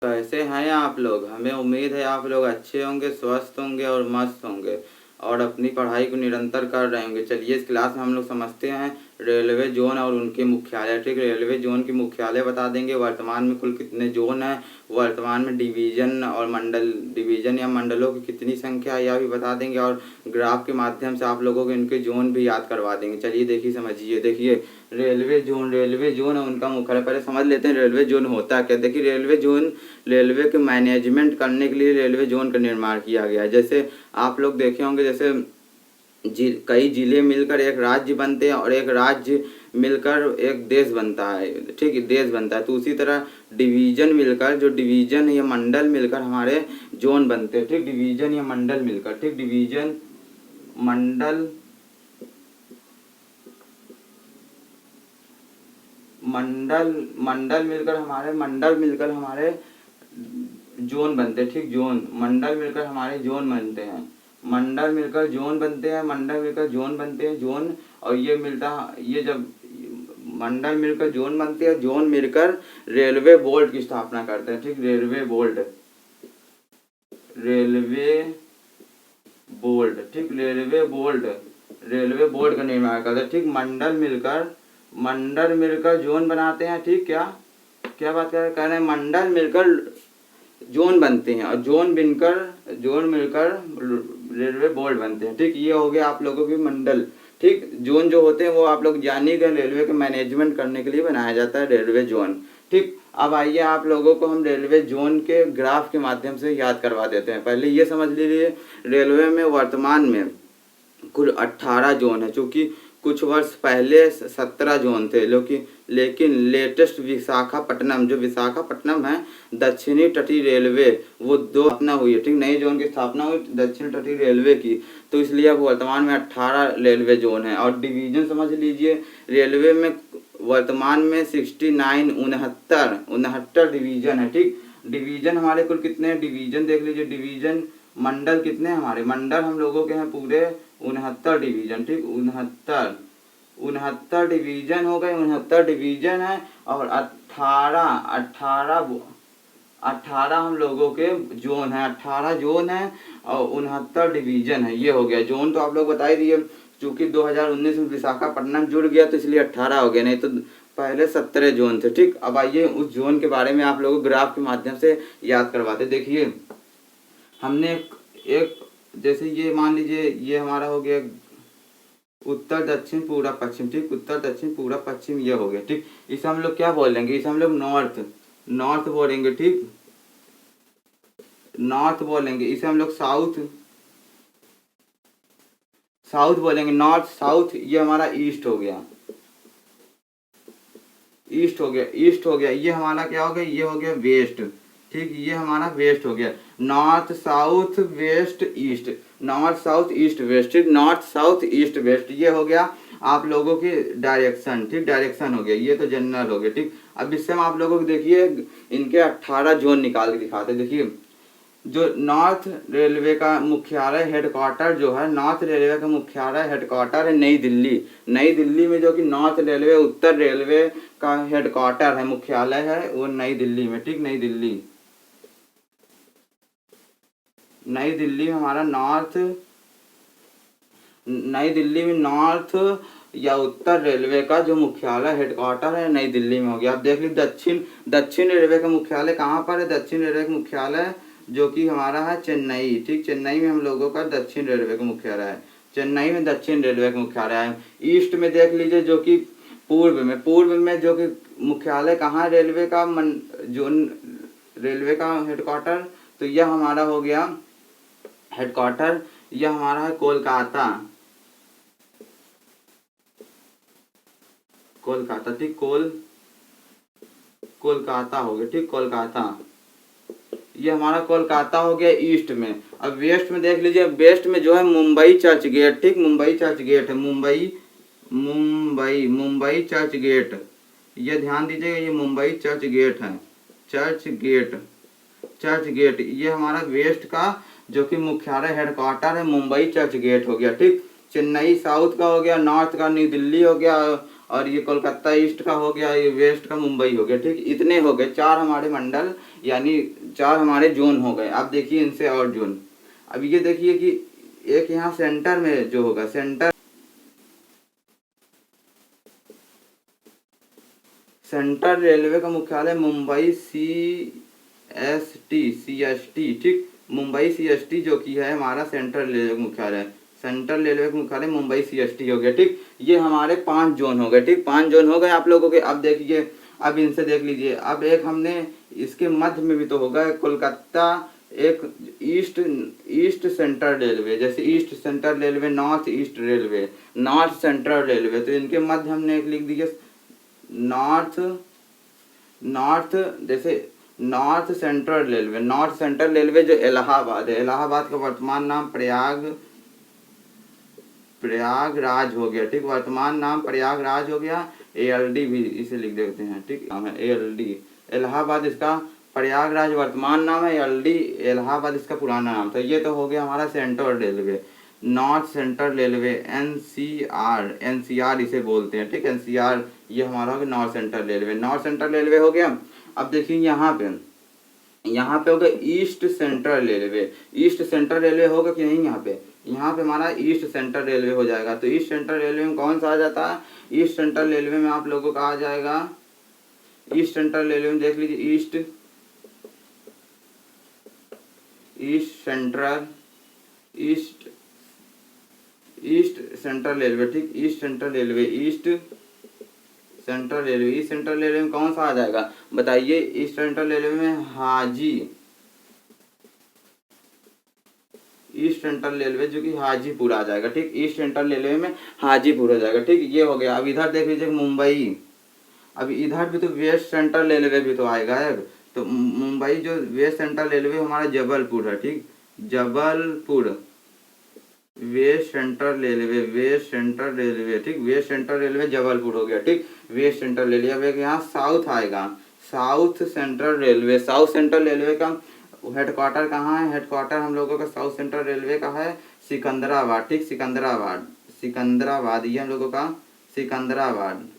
कैसे हैं आप लोग? हमें उम्मीद है आप लोग अच्छे होंगे, स्वस्थ होंगे और मस्त होंगे और अपनी पढ़ाई को निरंतर कर रहे होंगे। चलिए इस क्लास में हम लोग समझते हैं रेलवे जोन और उनके मुख्यालय। ठीक, रेलवे जोन के मुख्यालय बता देंगे, वर्तमान में कुल कितने जोन हैं, वर्तमान में डिवीज़न और मंडल, डिवीज़न या मंडलों की कितनी संख्या है यह भी बता देंगे, और ग्राफ के माध्यम से आप लोगों को इनके जोन भी याद करवा देंगे। चलिए देखिए समझिए। देखिए रेलवे जोन है उनका मुख्यालय। पहले समझ लेते हैं रेलवे जोन होता क्या। देखिए रेलवे जोन रेलवे के मैनेजमेंट करने के लिए रेलवे जोन का निर्माण किया गया है। जैसे आप लोग देखे होंगे, जैसे कई जिले मिलकर एक राज्य बनते हैं और एक राज्य मिलकर एक देश बनता है। ठीक, देश बनता है। तो उसी तरह डिवीज़न मिलकर, जो डिवीज़न या मंडल मिलकर हमारे जोन बनते हैं। ठीक, डिवीज़न या मंडल मिलकर, ठीक, डिवीज़न मंडल मंडल मंडल मिलकर हमारे जोन बनते हैं। ठीक, जोन, मंडल मिलकर हमारे जोन बनते हैं, मंडल मिलकर जोन बनते हैं, मंडल मिलकर जोन बनते हैं, जोन। और ये जब मंडल मिलकर जोन बनते हैं, जोन मिलकर रेलवे बोर्ड की स्थापना करते हैं। ठीक, रेलवे बोर्ड, ठीक, रेलवे बोर्ड का निर्माण करते हैं। ठीक, मंडल मिलकर जोन बनाते हैं। ठीक, क्या क्या बात कह रहे हैं? मंडल मिलकर जोन बनते हैं और जोन मिलकर रेलवे बोर्ड बनते हैं। ठीक, ये हो गया आप लोगों के मंडल। ठीक, जोन जो होते हैं वो आप लोग जान ही गए, रेलवे के मैनेजमेंट करने के लिए बनाया जाता है रेलवे जोन। ठीक, अब आइए आप लोगों को हम रेलवे जोन के ग्राफ के माध्यम से याद करवा देते हैं। पहले ये समझ लीजिए, रेलवे में वर्तमान में कुल 18 जोन है। चूँकि कुछ वर्ष पहले 17 जोन थे, लेकिन लेटेस्ट विशाखापट्टनम, जो विशाखापट्टनम है दक्षिणी तटीय रेलवे, वो दो स्थापना हुई है। ठीक, नई जोन की स्थापना हुई दक्षिण तटीय रेलवे की, तो इसलिए अब वर्तमान में 18 रेलवे जोन है। और डिवीज़न समझ लीजिए, रेलवे में वर्तमान में 69 डिवीज़न है। ठीक, डिवीज़न हमारे कुल कितने हैं? डिवीज़न देख लीजिए, डिवीज़न मंडल कितने हैं हमारे? मंडल हम लोगों के हैं पूरे 69 डिवीज़न। ठीक, 69 डिवीज़न हो गए, 69 डिवीज़न है। और 18 हम लोगों के जोन है, 18 जोन है और 69 डिवीज़न है। ये हो गया जोन। तो आप लोग बता ही दिए, चूँकि 2019 में विशाखापट्टनम जुड़ गया तो इसलिए 18 हो गया, नहीं तो पहले 17 जोन थे। ठीक, अब आइए उस जोन के बारे में आप लोगों को ग्राफ के माध्यम से याद करवाते। देखिए हमने एक जैसे ये मान लीजिए, ये हमारा हो गया उत्तर दक्षिण पूर्व पश्चिम। ठीक, उत्तर दक्षिण पूर्व पश्चिम ये हो गया। ठीक, इसे हम लोग क्या बोलेंगे? इसे हम लोग नॉर्थ बोलेंगे। ठीक, नॉर्थ बोलेंगे। इसे हम लोग साउथ बोलेंगे। नॉर्थ साउथ ये हमारा ईस्ट हो गया, ईस्ट हो गया। ये हमारा क्या हो गया? ये हो गया वेस्ट। ठीक, ये हमारा वेस्ट हो गया। North south west east, north south east west. ठीक, नॉर्थ साउथ ईस्ट वेस्ट ये हो गया आप लोगों की डायरेक्शन। ठीक, डायरेक्शन हो गया, ये तो जनरल हो गया। ठीक, अब इससे हम आप लोगों को देखिए इनके 18 जोन निकाल के दिखाते। देखिए जो नॉर्थ रेलवे का मुख्यालय हेडक्वार्टर जो है, नॉर्थ रेलवे का मुख्यालय हेडक्वार्टर है नई दिल्ली। नई दिल्ली में, जो कि नॉर्थ रेलवे उत्तर रेलवे का हेडक्वार्टर है, मुख्यालय है वो नई दिल्ली में। ठीक, नई दिल्ली में हमारा नई दिल्ली में नॉर्थ या उत्तर रेलवे का जो मुख्यालय हेडक्वार्टर है नई दिल्ली में हो गया। आप देख लीजिए दक्षिण रेलवे का मुख्यालय कहाँ पर है? दक्षिण रेलवे का मुख्यालय जो कि हमारा है चेन्नई। ठीक, चेन्नई में हम लोगों का दक्षिण रेलवे का मुख्यालय है, चेन्नई में दक्षिण रेलवे का मुख्यालय है। ईस्ट में देख लीजिए, जो कि पूर्व में जो कि मुख्यालय कहाँ रेलवे का जो रेलवे का हेडक्वार्टर, तो यह हमारा हो गया हेडक्वार्टर, यह हमारा है कोलकाता। ठीक, कोलकाता हो गया। ठीक, कोलकाता, ये हमारा कोलकाता हो गया ईस्ट में। अब वेस्ट में देख लीजिए, वेस्ट में जो है मुंबई चर्च गेट। ठीक, मुंबई चर्च गेट है, मुंबई चर्च गेट, ये ध्यान दीजिएगा, ये मुंबई चर्च गेट है, चर्च गेट ये हमारा वेस्ट का जो कि मुख्यालय हेडक्वार्टर है मुंबई चर्च गेट हो गया। ठीक, चेन्नई साउथ का हो गया, नॉर्थ का न्यू दिल्ली हो गया, और ये कोलकाता ईस्ट का हो गया, ये वेस्ट का मुंबई हो गया। ठीक, इतने हो गए 4 हमारे मंडल, यानी 4 हमारे जोन हो गए। अब देखिए इनसे और जोन, अब ये देखिए कि एक यहाँ सेंटर में जो होगा, सेंट्रल रेलवे का मुख्यालय मुंबई सी एस टी, ठीक, मुंबई CST जो कि है हमारा सेंट्रल रेलवे का मुख्यालय, सेंट्रल रेलवे का मुख्यालय मुंबई CST हो गया। ठीक, ये हमारे 5 जोन हो गए। ठीक, 5 जोन हो गए आप लोगों के। अब देखिए, अब इनसे देख लीजिए, अब एक हमने इसके मध्य में भी तो होगा कोलकाता, एक ईस्ट ईस्ट सेंट्रल रेलवे, जैसे east central railway, north east railway, north central railway, तो इनके मध्य हमने एक लिख दिया नॉर्थ नॉर्थ जैसे north central railway, north central railway जो इलाहाबाद है, इलाहाबाद का वर्तमान नाम प्रयागराज हो गया। ठीक, वर्तमान नाम प्रयागराज हो गया। ALD भी इसे लिख देते हैं। ठीक, नाम है ALD, इलाहाबाद इसका प्रयागराज वर्तमान नाम है, ALD इलाहाबाद इसका पुराना नाम था। ये तो हो गया हमारा central railway, north central railway, NCR इसे बोलते हैं। ठीक, NCR ये हमारा हो गया north central railway, north central railway हो गया। अब देखिए यहाँ पे होगा east central railway, east central railway होगा कि नहीं, यहाँ पे हमारा ईस्ट सेंट्रल रेलवे हो जाएगा। तो ईस्ट सेंट्रल रेलवे में कौन सा आ जाता है, ईस्ट सेंट्रल रेलवे में आप लोगों का आ जाएगा, ईस्ट सेंट्रल रेलवे में देख लीजिए, ईस्ट सेंट्रल रेलवे। ठीक, east central railway, east central railway में कौन सा आ जाएगा बताइए, ईस्ट सेंट्रल रेलवे में ईस्ट सेंट्रल रेलवे जो कि हाजीपुर आ जाएगा। ठीक, ईस्ट सेंट्रल रेलवे में हाजीपुर हो जाएगा। ठीक, ये हो गया। अब इधर देख लीजिए मुंबई, अब इधर भी तो वेस्ट सेंट्रल रेलवे भी तो आएगा यार। तो मुंबई जो वेस्ट सेंट्रल रेलवे हमारा जबलपुर है। ठीक, जबलपुर वेस्ट सेंट्रल रेलवे, ठीक, वेस्ट सेंट्रल रेलवे जबलपुर हो गया। ठीक, वेस्ट सेंट्रल रेलवे। अब एक यहाँ साउथ आएगा, south central railway, south central railway का हेडक्वार्टर कहाँ है, हेडक्वार्टर हम लोगों का साउथ सेंट्रल रेलवे का है सिकंदराबाद। ठीक, सिकंदराबाद ये हम लोगों का सिकंदराबाद,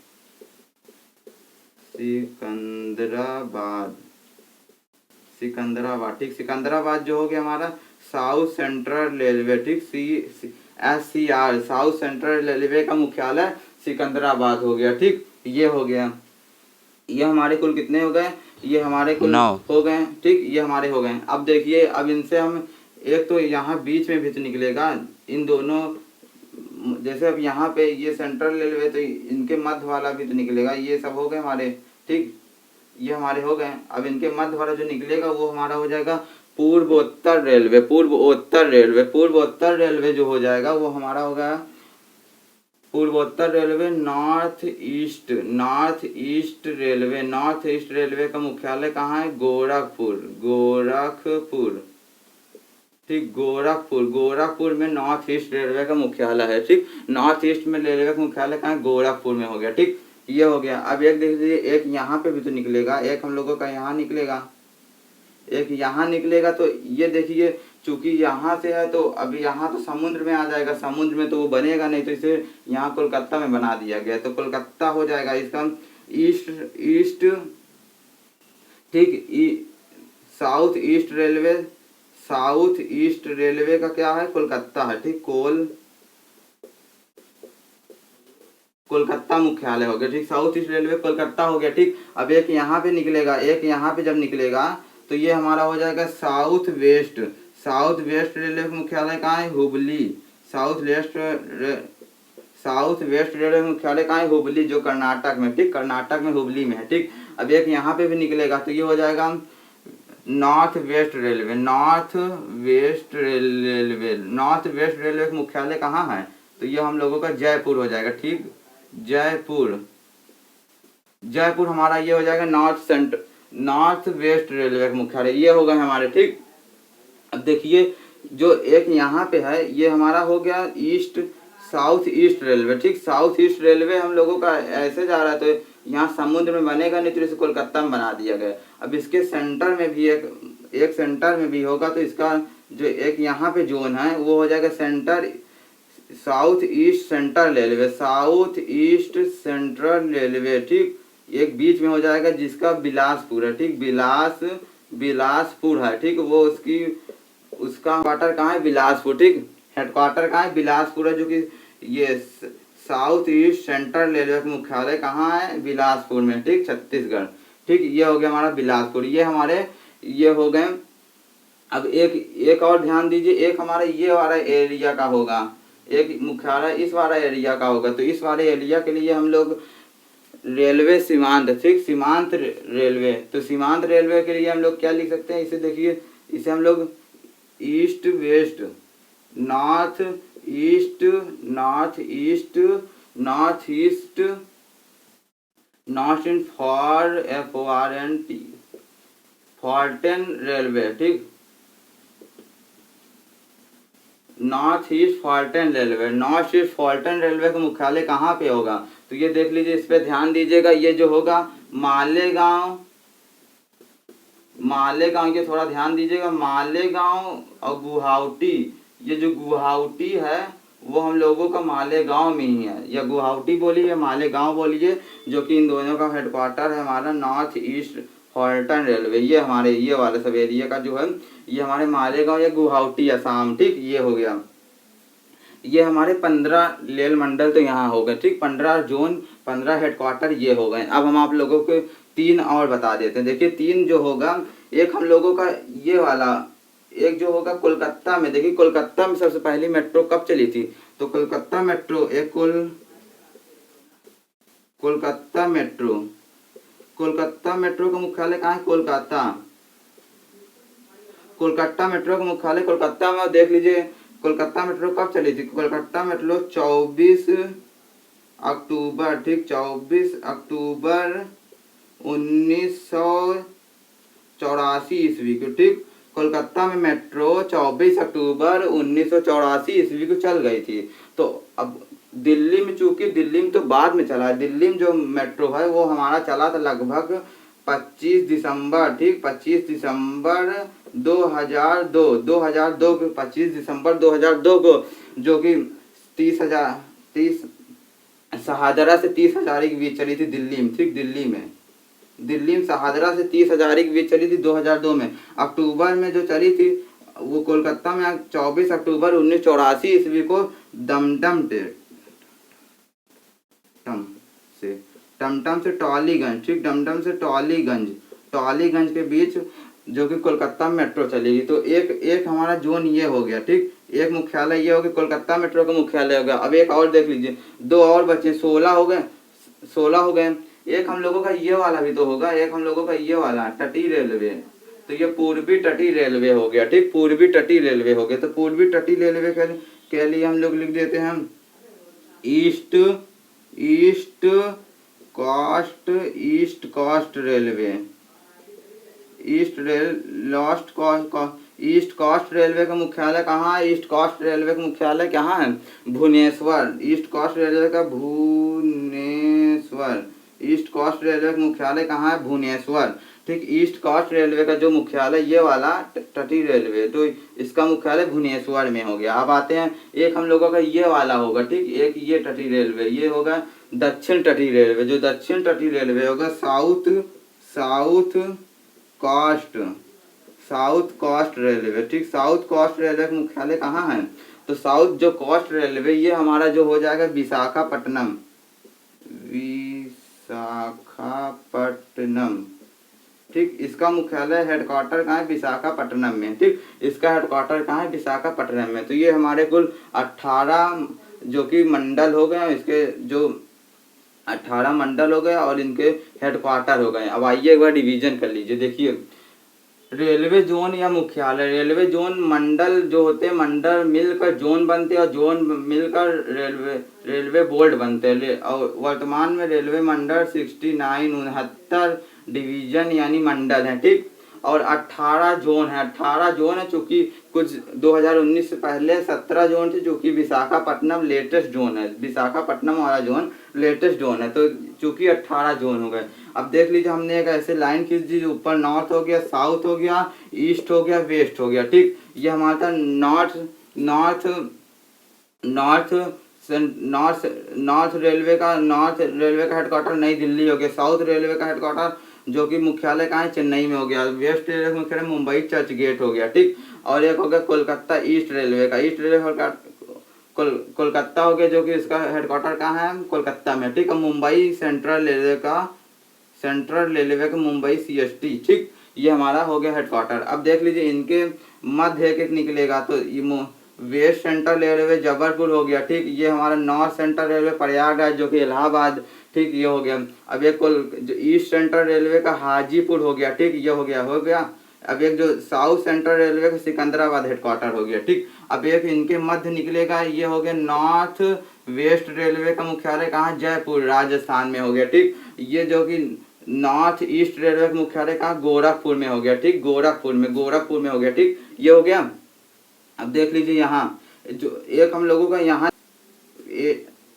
ठीक, सिकंदराबाद जो हो गया हमारा साउथ सेंट्रल रेलवे। ठीक, SCR साउथ सेंट्रल रेलवे का मुख्यालय सिकंदराबाद हो गया। ठीक, ये हो गया। ये हमारे कुल कितने हो गए, ये हमारे कुल 9 हो गए। ठीक, ये हमारे हो गए। अब देखिए, अब इनसे हम एक तो यहाँ बीच में भी तो निकलेगा, इन दोनों, जैसे अब यहाँ पे ये सेंट्रल रेलवे, तो इनके मध्य वाला भी तो निकलेगा। ये सब हो गए हमारे। ठीक, ये हमारे हो गए। अब इनके मध्य वाला जो निकलेगा वो हमारा हो जाएगा पूर्वोत्तर रेलवे, पूर्वोत्तर रेलवे जो हो जाएगा वो हमारा होगा पूर्वोत्तर रेलवे। नॉर्थ ईस्ट रेलवे का मुख्यालय कहाँ है, गोरखपुर। ठीक, गोरखपुर में नॉर्थ ईस्ट रेलवे का मुख्यालय है। ठीक, नॉर्थ ईस्ट में रेलवे का मुख्यालय कहाँ है, गोरखपुर में हो गया। ठीक, ये हो गया। अब एक देख लीजिए, एक यहाँ पे भी तो निकलेगा, एक हम लोगों का यहाँ निकलेगा, एक यहाँ निकलेगा। तो ये देखिए, चूंकि यहाँ से है तो अभी यहाँ तो समुद्र में आ जाएगा, समुद्र में तो वो बनेगा नहीं, तो इसे यहाँ कोलकाता में बना दिया गया, तो कोलकाता हो जाएगा इसका ईस्ट। ठीक, साउथ ईस्ट रेलवे का क्या है, कोलकाता है। ठीक, कोलकाता मुख्यालय हो गया। ठीक, साउथ ईस्ट रेलवे कोलकाता हो गया। ठीक, अब एक यहाँ पे निकलेगा, एक यहाँ पे जब निकलेगा तो ये हमारा हो जाएगा साउथ वेस्ट रेलवे का मुख्यालय कहाँ है, हुबली। साउथ वेस्ट रेलवे का मुख्यालय कहाँ है, हुबली, जो कर्नाटक में। ठीक, कर्नाटक में हुबली में है। ठीक, अब एक यहाँ पे भी निकलेगा तो ये हो जाएगा नॉर्थ वेस्ट रेलवे का मुख्यालय कहाँ है, तो ये हम लोगों का जयपुर हो जाएगा। ठीक, जयपुर हमारा ये हो जाएगा नॉर्थ वेस्ट रेलवे का मुख्यालय, ये हो गए हमारे। ठीक, अब देखिए, जो एक यहाँ पे है ये हमारा हो गया साउथ ईस्ट रेलवे। ठीक, साउथ ईस्ट रेलवे हम लोगों का ऐसे जा रहा है, तो यहाँ समुद्र में बनेगा नहीं, तो इसे कोलकाता में बना दिया गया। अब इसके सेंटर में भी एक सेंटर में भी होगा, तो इसका जो एक यहाँ पे जोन है वो हो जाएगा south east central railway, south east central railway, ठीक। एक बीच में हो जाएगा जिसका बिलासपुर है, ठीक। बिलासपुर है, ठीक। वो उसकी उसका हेडक्वार्टर कहाँ है? बिलासपुर, ठीक। हेडक्वार्टर कहाँ है? बिलासपुर है, जो कि ये साउथ ईस्ट सेंट्रल रेलवे का मुख्यालय कहाँ है? बिलासपुर में, ठीक, छत्तीसगढ़, ठीक। ये हो गया हमारा बिलासपुर। ये हमारे ये हो गए। अब एक और ध्यान दीजिए, एक हमारा ये वाला एरिया का होगा, एक मुख्यालय इस वाला एरिया का होगा। तो इस वाले एरिया के लिए हम लोग रेलवे सीमांत, ठीक, सीमांत रेलवे। तो सीमांत रेलवे के लिए हम लोग क्या लिख सकते हैं? इसे देखिए, इसे हम लोग east west, north east, north east, north east, north east for FORNT, frontier railway, ठीक। North east frontier railway, north east frontier railway का मुख्यालय कहाँ पे होगा? तो ये देख लीजिए, इस पे ध्यान दीजिएगा। ये जो होगा मालेगांव, मालेगांव के थोड़ा ध्यान दीजिएगा। मालेगांव और गुवाहाटी, ये जो गुवाहाटी है वो हम लोगों का मालेगांव में ही है, या गुवाहाटी बोलिए या मालेगांव बोलिए, जो कि इन दोनों का हेडक्वार्टर है हमारा नॉर्थ ईस्ट फॉल्टन रेलवे। ये हमारे ये वाले सब एरिया का जो है ये हमारे मालेगांव या गुवाहाटी असम, ठीक। ये हो गया। ये हमारे 15 रेल मंडल तो यहाँ हो गए, ठीक। 15 जोन, 15 हेडक्वार्टर ये हो गए। अब हम आप लोगों को 3 और बता देते हैं। देखिए 3 जो होगा, एक हम लोगों का ये वाला, एक जो होगा कोलकाता में। देखिए कोलकाता में सबसे पहली मेट्रो कब चली थी? तो कोलकाता मेट्रो, एक कोलकाता मेट्रो, कोलकाता मेट्रो का मुख्यालय कहाँ है? कोलकाता, कोलकाता मेट्रो का मुख्यालय कोलकाता में। देख लीजिए कोलकाता मेट्रो कब चली थी? कोलकाता मेट्रो 24 अक्टूबर, ठीक, 24 अक्टूबर 1984 ईस्वी को, ठीक। कोलकाता में मेट्रो 24 अक्टूबर 1984 ईस्वी को चल गई थी। तो अब दिल्ली में, चूंकि दिल्ली में तो बाद में चला है, दिल्ली में जो मेट्रो है वो हमारा चला था लगभग 25 दिसंबर, ठीक, 25 दिसंबर 2002 को, 25 दिसंबर 2002 को, जो कि 30 शहादरा से 30,000 के बीच चली थी दिल्ली में, ठीक। दिल्ली में शहादरा से 30,000 के बीच चली थी 2002 में। अक्टूबर में जो चली थी वो कोलकाता में 24 अक्टूबर 1984 ईस्वी को टमटम से टॉलीगंज, ठीक, टमटम से टॉलीगंज के बीच जो कि कोलकाता मेट्रो चलेगी। तो एक हमारा जोन ये हो गया, ठीक। एक मुख्यालय ये हो गया, कोलकाता मेट्रो का मुख्यालय हो गया। अब एक और देख लीजिए, 2 और बचे, 16 हो गए, 16 हो गए। एक हम लोगों का ये वाला भी तो होगा, एक हम लोगों का ये वाला तटीय रेलवे। तो ये पूर्वी तटीय रेलवे हो गया, ठीक, पूर्वी तटीय रेलवे हो गया। तो पूर्वी तटीय रेलवे के लिए हम लोग लिख देते हैं east coast railway, east coast railway का मुख्यालय कहाँ है? ईस्ट कोस्ट रेलवे का मुख्यालय कहाँ है? भुवनेश्वर, ईस्ट कोस्ट रेलवे का भुवनेश्वर, ईस्ट कोस्ट रेलवे का मुख्यालय कहाँ है? भुवनेश्वर, ठीक। ईस्ट कोस्ट रेलवे का जो मुख्यालय ये वाला तटीय रेलवे, तो इसका मुख्यालय भुवनेश्वर में हो गया। अब आते हैं, एक हम लोगों का ये वाला होगा, ठीक, एक ये तटीय रेलवे, ये होगा दक्षिण तटीय रेलवे। जो दक्षिण तटीय रेलवे होगा साउथ कोस्ट रेलवे, ठीक। साउथ कोस्ट रेलवे का मुख्यालय कहाँ है? तो साउथ जो कोस्ट रेलवे ये हमारा जो हो जाएगा विशाखापट्टनम, ठीक। इसका मुख्यालय हेडक्वार्टर कहाँ है? विशाखापट्टनम में, ठीक। इसका हेडक्वार्टर कहाँ है? विशाखापट्टनम में। तो ये हमारे कुल 18 जो कि मंडल हो गए, इसके जो 18 मंडल हो गए और इनके हेडक्वार्टर हो गए। अब आइए एक बार डिवीजन कर लीजिए। देखिए रेलवे जोन या मुख्यालय, रेलवे जोन मंडल जो होते हैं, मंडल मिलकर जोन बनते हैं और जोन मिलकर रेलवे बोर्ड बनते हैं। और वर्तमान में रेलवे मंडल 69 डिवीजन यानी मंडल हैं, ठीक। और 18 जोन है, 18 जोन है, चूँकि कुछ 2019 से पहले 17 जोन थे, जो कि विशाखापट्टनम लेटेस्ट जोन है, विशाखापट्टनम वाला जोन लेटेस्ट जोन है। तो चूँकि 18 जोन हो गए। अब देख लीजिए, हमने एक ऐसे लाइन खींच दी, ऊपर नॉर्थ हो गया, साउथ हो गया, ईस्ट हो गया, वेस्ट हो गया, ठीक। ये हमारा था north north north north railway का हेडक्वार्टर नई दिल्ली हो गया। साउथ रेलवे का हेडक्वार्टर जो कि मुख्यालय कहाँ है, चेन्नई में हो गया। वेस्ट रेलवे का मुख्यालय मुंबई चर्च गेट हो गया, ठीक। और एक हो गया कोलकाता ईस्ट रेलवे का। ईस्ट रेलवे कोलकाता हो गया, जो कि इसका हेडक्वार्टर कहाँ है, कोलकाता में, ठीक है। मुंबई सेंट्रल रेलवे का मुंबई CST, ठीक। ये हमारा हो गया हेडक्वार्टर। अब देख लीजिए इनके मध्य एक एक निकलेगा तो ये वेस्ट सेंट्रल रेलवे जबलपुर हो गया, ठीक। ये हमारा नॉर्थ सेंट्रल रेलवे प्रयागराज जो कि इलाहाबाद, ठीक, ये हो गया। अब एक जो ईस्ट सेंट्रल रेलवे का हाजीपुर हो गया, ठीक, ये हो गया। अब एक जो साउथ सेंट्रल रेलवे का सिकंदराबाद हेडक्वार्टर हो गया, ठीक। अब एक इनके मध्य निकलेगा, ये हो गया नॉर्थ वेस्ट रेलवे का मुख्यालय कहाँ, जयपुर राजस्थान में हो गया, ठीक। ये जो कि नॉर्थ ईस्ट रेलवे का मुख्यालय कहाँ, गोरखपुर में हो गया, ठीक। गोरखपुर में हो गया, ठीक, ये हो गया। अब देख लीजिए यहाँ जो एक हम लोगों का यहाँ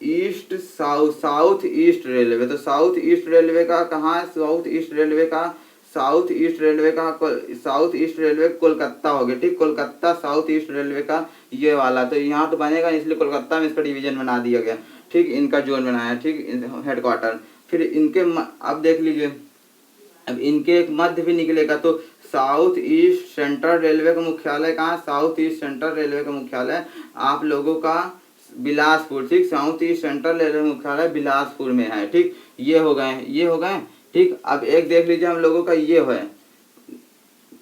ईस्ट साउथ ईस्ट रेलवे, तो साउथ ईस्ट रेलवे का कहाँ है, साउथ ईस्ट रेलवे कोलकाता हो गया, ठीक। कोलकाता साउथ ईस्ट रेलवे का ये वाला, तो यहाँ तो बनेगा इसलिए कोलकाता में इसका डिवीजन बना दिया गया, ठीक। इनका जोन बनाया, ठीक, हेडक्वार्टर। फिर इनके अब देख लीजिए, अब इनके एक मध्य भी निकलेगा तो साउथ ईस्ट सेंट्रल रेलवे का मुख्यालय कहाँ, साउथ ईस्ट सेंट्रल रेलवे का मुख्यालय आप लोगों का बिलासपुर, ठीक। साउथ ईस्ट सेंट्रल रेलवे मुख्यालय बिलासपुर में है, ठीक। ये हो गए, ठीक। अब एक देख लीजिए हम लोगों का ये है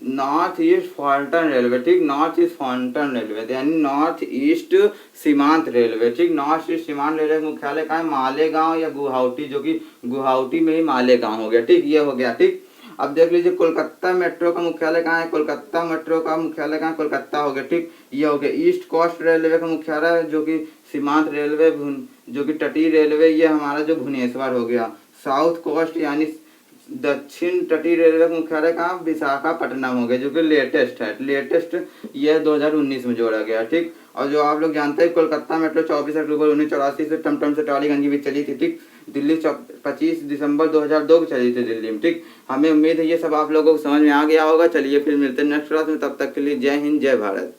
नॉर्थ ईस्ट फॉल्टन रेलवे, ठीक। नॉर्थ ईस्ट फॉल्टन रेलवे यानी नॉर्थ ईस्ट सीमांत रेलवे, ठीक। नॉर्थ ईस्ट सीमांत रेलवे का मुख्यालय कहाँ है, मालेगांव या गुवाहाटी, जो कि गुवाहाटी में ही मालेगांव हो गया, ठीक। ये हो गया, ठीक। अब देख लीजिए कोलकाता मेट्रो का मुख्यालय कहाँ है, कोलकाता मेट्रो का मुख्यालय कहाँ, कोलकाता हो गया, ठीक। ये हो गया। ईस्ट कोस्ट रेलवे का मुख्यालय जो कि सीमांत रेलवे जो कि तटीय रेलवे, ये हमारा जो भुवनेश्वर हो गया। साउथ कोस्ट यानी दक्षिण तटीय रेलवे का मुख्यालय कहाँ, विशाखापट्टनम हो गया, जो कि लेटेस्ट ये 2019 में जोड़ा गया, ठीक। और जो आप लोग जानते हैं कोलकाता मेट्रो 24 अक्टूबर 1984 से टमटम से टॉलीगंज की बीच चली थी, ठीक। दिल्ली 25 दिसंबर 2002 को चली थी दिल्ली में, ठीक। हमें उम्मीद है ये सब आप लोगों को समझ में आ गया होगा। चलिए फिर मिलते हैं नेक्स्ट क्लास में, तब तक के लिए जय हिंद जय भारत।